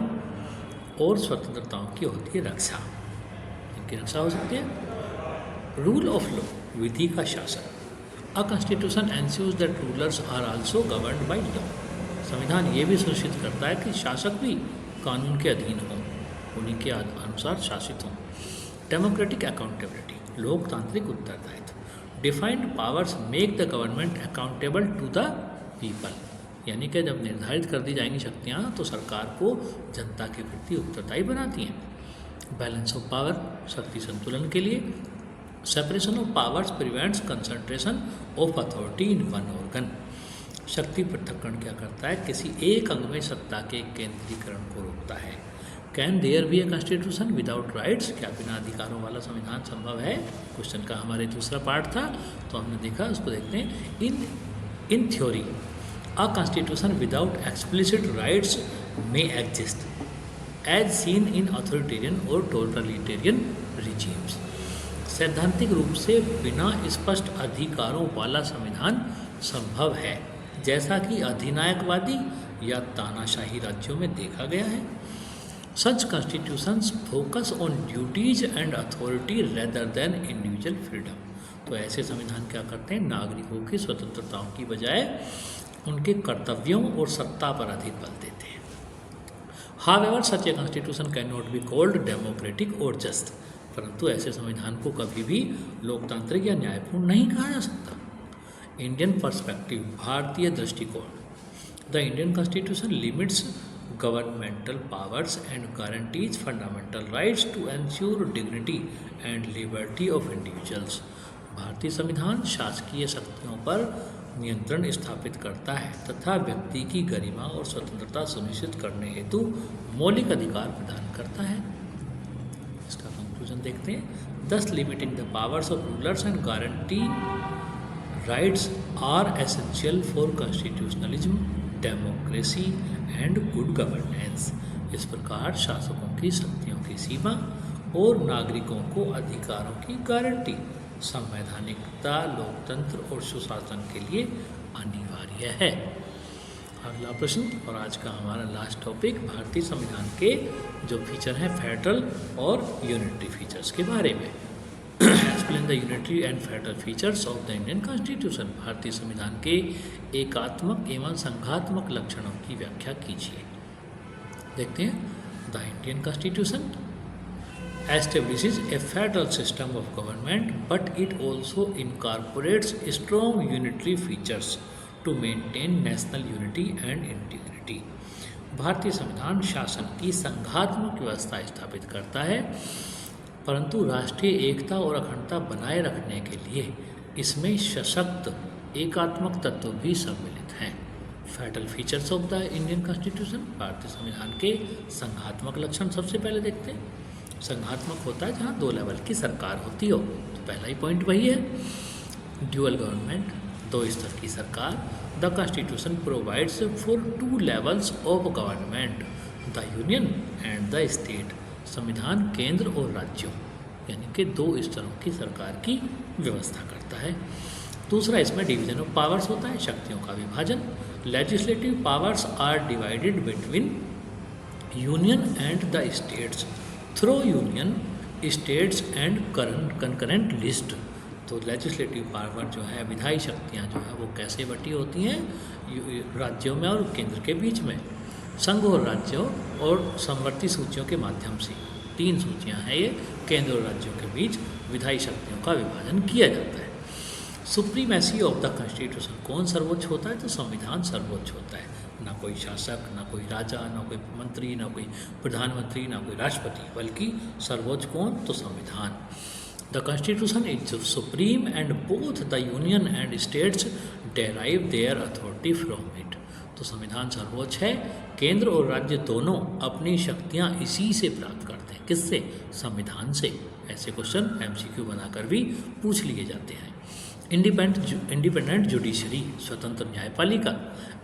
A: और स्वतंत्रताओं की होती है रक्षा। इनकी रक्षा हो सकती है। रूल ऑफ लॉ, विधि का शासन। A constitution ensures that rulers are also governed by law. संविधान ये भी सुनिश्चित करता है कि शासक भी कानून के अधीन हों, उन्हीं के अनुसार शासित हों। डेमोक्रेटिक अकाउंटेबिलिटी, लोकतांत्रिक उत्तरदायित्व। Defined powers make the government accountable to the people, यानी कि जब निर्धारित कर दी जाएंगी शक्तियाँ तो सरकार को जनता के प्रति उत्तरदायी बनाती हैं। बैलेंस ऑफ पावर, शक्ति संतुलन के लिए। Separation of powers prevents concentration of authority in one organ. शक्ति पृथक्करण क्या करता है, किसी एक अंग में सत्ता के केंद्रीकरण को रोकता है। Can there be a constitution without rights, क्या बिना अधिकारों वाला संविधान संभव है? क्वेश्चन का हमारे दूसरा पार्ट था, तो हमने देखा, उसको देखते हैं। In theory a constitution without explicit rights may exist as seen in authoritarian और टोटलिटेरियन रिजीम्स। सैद्धांतिक रूप से बिना स्पष्ट अधिकारों वाला संविधान संभव है, जैसा कि अधिनायकवादी या तानाशाही राज्यों में देखा गया है। Such constitutions focus on duties and authority rather than individual freedom. तो ऐसे संविधान क्या करते हैं, नागरिकों की स्वतंत्रताओं की बजाय उनके कर्तव्यों और सत्ता पर अधिक बल देते हैं। However such a constitution can not be called democratic और जस्ट, परंतु ऐसे संविधान को कभी भी लोकतांत्रिक या न्यायपूर्ण नहीं कहा जा सकता। इंडियन पर्सपेक्टिव, भारतीय दृष्टिकोण। The Indian constitution limits governmental powers and guarantees fundamental rights to ensure dignity and liberty of individuals. भारतीय संविधान शासकीय शक्तियों पर नियंत्रण स्थापित करता है तथा व्यक्ति की गरिमा और स्वतंत्रता सुनिश्चित करने हेतु मौलिक अधिकार प्रदान करता है। इसका कंक्लूजन देखते हैं। Thus limiting the powers of rulers and guarantee rights are essential for constitutionalism, democracy and good governance. इस प्रकार शासकों की शक्तियों की सीमा और नागरिकों को अधिकारों की गारंटी संवैधानिकता, लोकतंत्र और सुशासन के लिए अनिवार्य है। अगला प्रश्न और आज का हमारा लास्ट टॉपिक, भारतीय संविधान के जो फीचर हैं फेडरल और यूनिटरी फीचर्स के बारे में। Explain the unitary and federal features of the Indian constitution. भारतीय संविधान के एकात्मक एवं संघात्मक लक्षणों की व्याख्या कीजिए। देखते हैं। The Indian constitution establishes a federal system of government, but it also incorporates strong unitary features to maintain national unity and integrity. भारतीय संविधान शासन की संघात्मक व्यवस्था स्थापित करता है, परंतु राष्ट्रीय एकता और अखंडता बनाए रखने के लिए इसमें सशक्त एकात्मक तत्व भी सम्मिलित हैं। Federal features of the Indian constitution. भारतीय संविधान के संघात्मक लक्षण सबसे पहले देखते हैं। संघात्मक होता है जहाँ दो लेवल की सरकार होती हो, तो पहला ही पॉइंट वही है। ड्यूअल गवर्नमेंट, दो स्तर की सरकार। The constitution provides for two levels of government, the union and the state. संविधान केंद्र और राज्यों यानी कि दो स्तरों की सरकार की व्यवस्था करता है। दूसरा, इसमें डिवीजन ऑफ पावर्स होता है, शक्तियों का विभाजन। Legislative powers are divided between union and the states through union, states and concurrent list. तो लेजिस्लेटिव पावर जो है, विधायी शक्तियाँ जो है वो कैसे बटी होती हैं, राज्यों में और केंद्र के बीच में, संघ और राज्यों और समवर्ती सूचियों के माध्यम से। तीन सूचियाँ हैं ये, केंद्र और राज्यों के बीच विधायी शक्तियों का विभाजन किया जाता है। सुप्रीमेसी ऑफ द कॉन्स्टिट्यूशन, कौन सर्वोच्च होता है, तो संविधान सर्वोच्च होता है। ना कोई शासक, ना कोई राजा, ना कोई मंत्री, ना कोई प्रधानमंत्री, ना कोई राष्ट्रपति, बल्कि सर्वोच्च कौन, तो संविधान। The constitution is supreme and both the union and states derive there authority from it. तो संविधान सर्वोच्च है, केंद्र और राज्य दोनों अपनी शक्तियाँ इसी से प्राप्त करते हैं। किससे, संविधान से। ऐसे क्वेश्चन MCQ बनाकर भी पूछ लिए जाते हैं। इंडिपेंडेंट जुडिशरी, स्वतंत्र न्यायपालिका।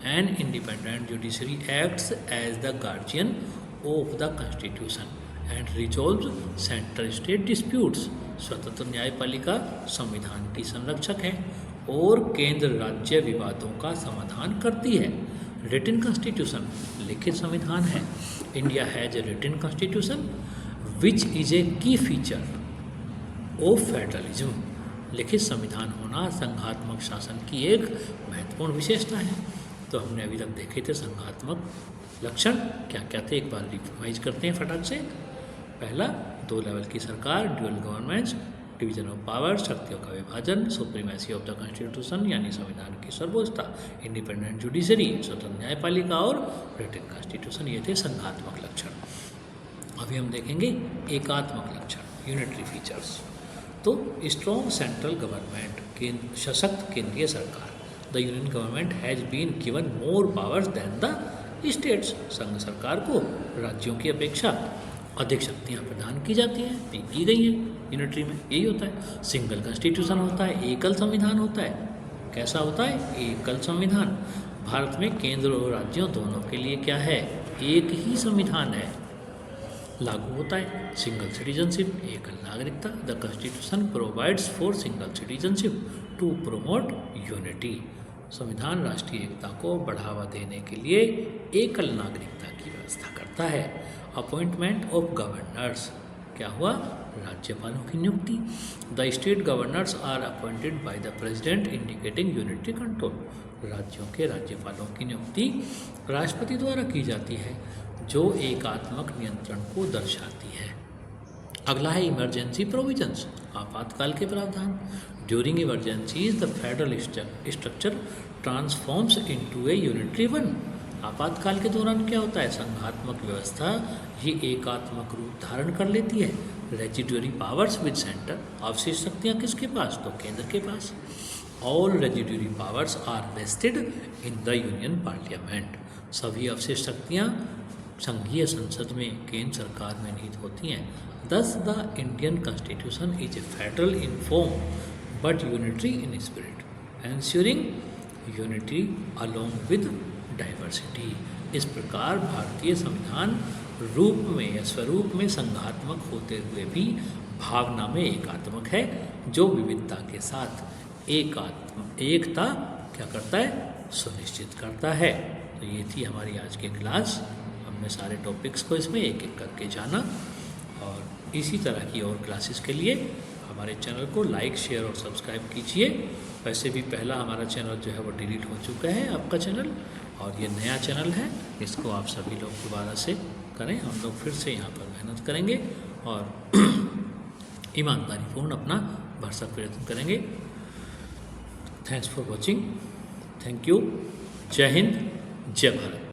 A: An independent judiciary acts as the guardian of the constitution. And resolve centre state disputes. स्वतंत्र न्यायपालिका संविधान की संरक्षक है और केंद्र राज्य विवादों का समाधान करती है। रिटन कॉन्स्टिट्यूशन लिखित संविधान है। India has a written constitution which is a key feature of federalism. लिखित संविधान होना संघात्मक शासन की एक महत्वपूर्ण विशेषता है। तो हमने अभी तक देखे थे संघात्मक लक्षण क्या क्या थे, एक बार रिवाइज करते हैं फटाक से। पहला, 2 लेवल की सरकार, dual governments, division of power, शक्तियों का विभाजन, सुप्रीमेसी ऑफ द कॉन्स्टिट्यूशन यानी संविधान की सर्वोच्चता, इंडिपेंडेंट जुडिशरी, स्वतंत्र न्यायपालिका और रिटन कॉन्स्टिट्यूशन, ये थे संघात्मक लक्षण। अभी हम देखेंगे एकात्मक लक्षण, यूनिटरी फीचर्स। तो स्ट्रॉन्ग सेंट्रल गवर्नमेंट, सशक्त केंद्रीय सरकार। The union government has been given more powers than the states. संघ सरकार को राज्यों की अपेक्षा अधिक शक्तियाँ प्रदान की जाती हैं, की गई हैं। यूनिटरी में यही होता है। सिंगल कॉन्स्टिट्यूशन होता है, एकल संविधान होता है। कैसा होता है? एकल संविधान। भारत में केंद्र और राज्यों दोनों के लिए क्या है? एक ही संविधान है, लागू होता है। सिंगल सिटीजनशिप, एकल नागरिकता। The constitution provides for single citizenship to promote unity. संविधान राष्ट्रीय एकता को बढ़ावा देने के लिए एकल नागरिकता की व्यवस्था करता है। अपॉइंटमेंट ऑफ गवर्नर्स, क्या हुआ? राज्यपालों की नियुक्ति। The state governors are appointed by the president indicating unitary control. राज्यों के राज्यपालों की नियुक्ति राष्ट्रपति द्वारा की जाती है, जो एकात्मक नियंत्रण को दर्शाती है। अगला है इमरजेंसी प्रोविजंस, आपातकाल के प्रावधान। During emergencies the federal structure transforms into A unitary one. आपातकाल के दौरान क्या होता है? संघात्मक व्यवस्था ये एकात्मक रूप धारण कर लेती है। रेजिडुअरी पावर्स विद सेंटर, अवशेष शक्तियाँ किसके पास? तो केंद्र के पास। All residuary powers are vested in the union parliament. सभी अवशेष शक्तियाँ संघीय संसद में, केंद्र सरकार में निहित होती हैं। Thus the Indian Constitution is a federal in form but unitary in spirit, ensuring unity along with diversity. इस प्रकार भारतीय संविधान रूप में या स्वरूप में संघात्मक होते हुए भी भावना में एकात्मक है, जो विविधता के साथ एकता क्या करता है? सुनिश्चित करता है। तो ये थी हमारी आज की क्लास। हमने सारे टॉपिक्स को इसमें एक एक करके जाना, और इसी तरह की और क्लासेस के लिए हमारे चैनल को लाइक, शेयर और सब्सक्राइब कीजिए। वैसे भी पहला हमारा चैनल जो है वो डिलीट हो चुका है, आपका चैनल, और ये नया चैनल है। इसको आप सभी लोग दोबारा से करें। हम लोग फिर से यहाँ पर मेहनत करेंगे और ईमानदारीपूर्ण अपना भरसक प्रयत्न करेंगे। Thanks for watching. Thank you. जय हिंद, जय भारत।